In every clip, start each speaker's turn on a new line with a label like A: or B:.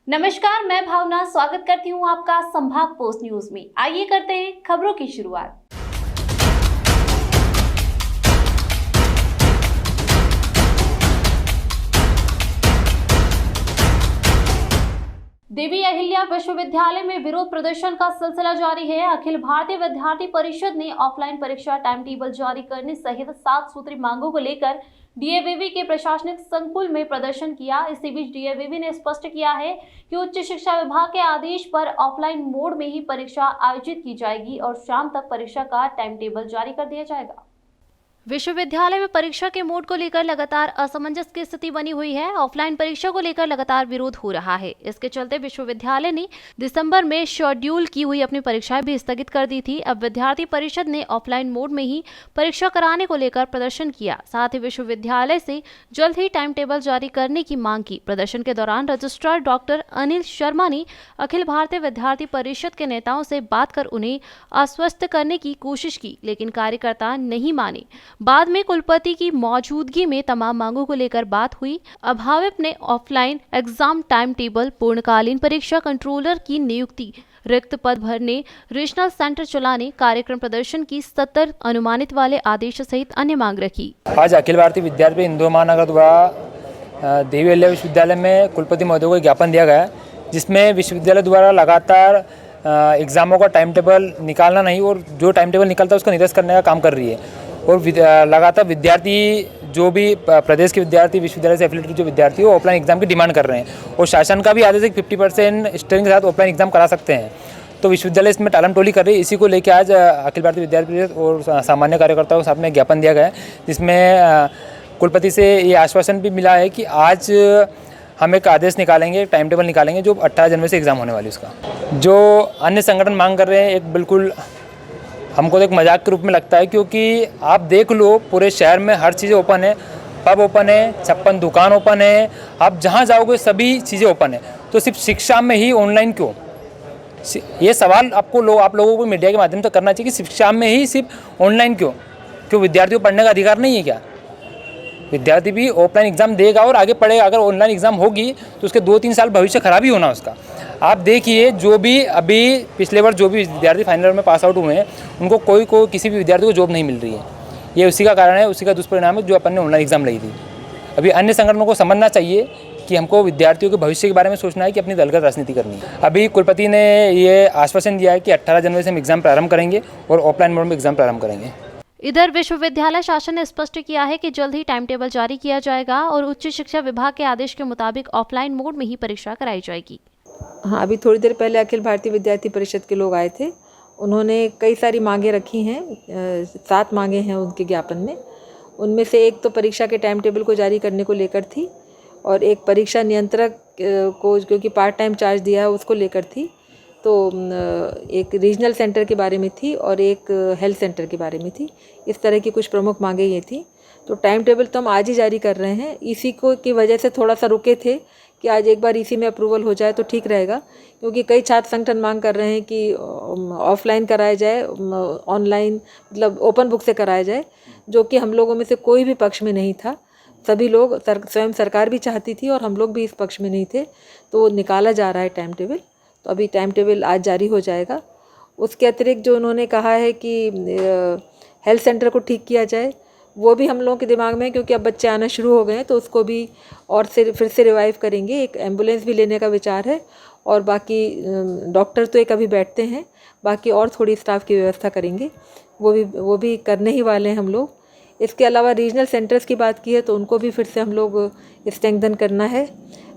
A: नमस्कार, मैं भावना स्वागत करती हूँ आपका संभाग पोस्ट न्यूज में। आइए करते हैं खबरों की शुरुआत। देवी अहिल्या विश्वविद्यालय में विरोध प्रदर्शन का सिलसिला जारी है। अखिल भारतीय विद्यार्थी परिषद ने ऑफलाइन परीक्षा टाइम टेबल जारी करने सहित 7 सूत्री मांगों को लेकर डीएवीवी के प्रशासनिक संकुल में प्रदर्शन किया। इसी बीच डीएवीवी ने स्पष्ट किया है कि उच्च शिक्षा विभाग के आदेश पर ऑफलाइन मोड में ही परीक्षा आयोजित की जाएगी और शाम तक परीक्षा का टाइम टेबल जारी कर दिया जाएगा। विश्वविद्यालय में परीक्षा के मोड को लेकर लगातार असमंजस की स्थिति बनी हुई है। ऑफलाइन परीक्षा को लेकर लगातार विरोध हो रहा है। इसके चलते विश्वविद्यालय ने दिसंबर में शेड्यूल की हुई अपनी परीक्षाएं भी स्थगित कर दी थी। अब विद्यार्थी परिषद ने ऑफलाइन मोड में ही परीक्षा कराने को लेकर प्रदर्शन किया। साथ ही विश्वविद्यालय से जल्द ही टाइम टेबल जारी करने की मांग की। प्रदर्शन के दौरान रजिस्ट्रार डॉक्टर अनिल शर्मा ने अखिल भारतीय विद्यार्थी परिषद के नेताओं से बात कर उन्हें आश्वस्त करने की कोशिश की, लेकिन कार्यकर्ता नहीं माने। बाद में कुलपति की मौजूदगी में तमाम मांगों को लेकर बात हुई। अभाविप ने ऑफलाइन एग्जाम टाइम टेबल, पूर्णकालीन परीक्षा कंट्रोलर की नियुक्ति, रिक्त पद भरने, रीजनल सेंटर चलाने, कार्यक्रम प्रदर्शन की 70 अनुमानित वाले आदेश सहित अन्य मांग रखी।
B: आज अखिल भारतीय विद्यार्थी हिंदू महानगर द्वारा देवी अहिल्या विश्वविद्यालय में कुलपति महोदय को ज्ञापन दिया गया, जिसमें विश्वविद्यालय द्वारा लगातार एग्जामों का टाइम टेबल निकालना नहीं और जो टाइम टेबल निकलता है उसका निरस्त करने का काम कर रही है। और लगातार विद्यार्थी जो भी प्रदेश के विद्यार्थी, विश्वविद्यालय से एफिलेटेड जो विद्यार्थी वो ऑफलाइन एग्जाम की डिमांड कर रहे हैं और शासन का भी आदेश है कि 50% स्ट्रेंथ के साथ ऑफलाइन एग्जाम करा सकते हैं। तो विश्वविद्यालय इसमें टालम-टोली कर रही है। इसी को लेकर आज अखिल भारतीय विद्यार्थी परिषद और सामान्य कार्यकर्ताओं के सामने ज्ञापन दिया गया है, जिसमें कुलपति से ये आश्वासन भी मिला है कि आज हम एक आदेश निकालेंगे, टाइम टेबल निकालेंगे जो 18 जनवरी से एग्ज़ाम होने वाली उसका। जो अन्य संगठन मांग कर रहे हैं, एक बिल्कुल हमको तो एक मजाक के रूप में लगता है, क्योंकि आप देख लो पूरे शहर में हर चीज़ें ओपन है, पब ओपन है, 56 दुकान ओपन है, आप जहाँ जाओगे सभी चीज़ें ओपन है, तो सिर्फ शिक्षा में ही ऑनलाइन क्यों? ये सवाल आप लोगों को मीडिया के माध्यम से करना चाहिए कि शिक्षा में ही सिर्फ ऑनलाइन क्यों? क्यों विद्यार्थियों को पढ़ने का अधिकार नहीं है क्या? विद्यार्थी भी ऑफलाइन एग्ज़ाम देगा और आगे पढ़ेगा। अगर ऑनलाइन एग्ज़ाम होगी तो उसके 2-3 साल भविष्य खराब ही होना उसका। आप देखिए, जो भी अभी पिछले वर्ष जो भी विद्यार्थी फाइनल ईयर में पास आउट हुए हैं, उनको किसी भी विद्यार्थी को जॉब नहीं मिल रही है। ये उसी का कारण है, उसी का दुष्परिणाम है जो अपन ने ऑनलाइन एग्ज़ाम ली थी। अभी अन्य संगठनों को समझना चाहिए कि हमको विद्यार्थियों के भविष्य के बारे में सोचना है कि अपनी दलगत राजनीति करनी है। अभी कुलपति ने ये आश्वासन दिया है कि 18 जनवरी से हम एग्ज़ाम प्रारंभ करेंगे और ऑफलाइन मोड में एग्ज़ाम प्रारंभ करेंगे।
A: इधर विश्वविद्यालय शासन ने स्पष्ट किया है कि जल्द ही टाइम टेबल जारी किया जाएगा और उच्च शिक्षा विभाग के आदेश के मुताबिक ऑफलाइन मोड में ही परीक्षा कराई जाएगी।
C: हाँ, अभी थोड़ी देर पहले अखिल भारतीय विद्यार्थी परिषद के लोग आए थे। उन्होंने कई सारी मांगें रखी हैं, 7 मांगें हैं उनके ज्ञापन में। उनमें से एक तो परीक्षा के टाइम टेबल को जारी करने को लेकर थी और एक परीक्षा नियंत्रक को क्योंकि पार्ट टाइम चार्ज दिया है उसको लेकर थी। तो एक रीजनल सेंटर के बारे में थी और एक हेल्थ सेंटर के बारे में थी। इस तरह की कुछ प्रमुख मांगें ये थी। तो टाइम टेबल तो हम आज ही जारी कर रहे हैं। इसी को की वजह से थोड़ा सा रुके थे कि आज एक बार इसी में अप्रूवल हो जाए तो ठीक रहेगा, क्योंकि कई छात्र संगठन मांग कर रहे हैं कि ऑफलाइन कराया जाए, ऑनलाइन मतलब ओपन बुक से कराया जाए, जो कि हम लोगों में से कोई भी पक्ष में नहीं था। सभी लोग स्वयं सरकार भी चाहती थी और हम लोग भी इस पक्ष में नहीं थे। तो निकाला जा रहा है टाइम टेबल। तो अभी टाइम टेबल आज जारी हो जाएगा। उसके अतिरिक्त जो उन्होंने कहा है कि हेल्थ सेंटर को ठीक किया जाए, वो भी हम लोगों के दिमाग में है, क्योंकि अब बच्चे आना शुरू हो गए हैं तो उसको भी और फिर से रिवाइव करेंगे। एक एम्बुलेंस भी लेने का विचार है और बाकी डॉक्टर तो एक अभी बैठते हैं, बाकी और थोड़ी स्टाफ की व्यवस्था करेंगे, वो भी करने ही वाले हैं हम लोग। इसके अलावा रीजनल सेंटर्स की बात की है तो उनको भी फिर से हम लोग स्ट्रेंथन करना है।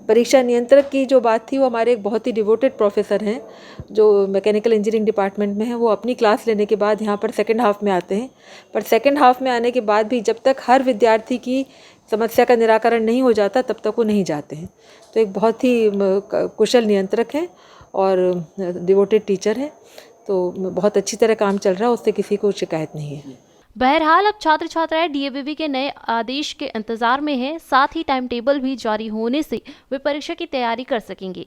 C: परीक्षा नियंत्रक की जो बात थी, वो हमारे एक बहुत ही डिवोटेड प्रोफेसर हैं जो मैकेनिकल इंजीनियरिंग डिपार्टमेंट में हैं। वो अपनी क्लास लेने के बाद यहाँ पर सेकंड हाफ में आते हैं, पर सेकंड हाफ में आने के बाद भी जब तक हर विद्यार्थी की समस्या का निराकरण नहीं हो जाता तब तक वो नहीं जाते हैं। तो एक बहुत ही कुशल नियंत्रक हैं और डिवोटेड टीचर हैं, तो बहुत अच्छी तरह काम चल रहा है, उससे किसी को शिकायत नहीं है।
A: बहरहाल अब छात्र छात्राएं डीएवीवी के नए आदेश के इंतजार में हैं। साथ ही टाइम टेबल भी जारी होने से वे परीक्षा की तैयारी कर सकेंगे।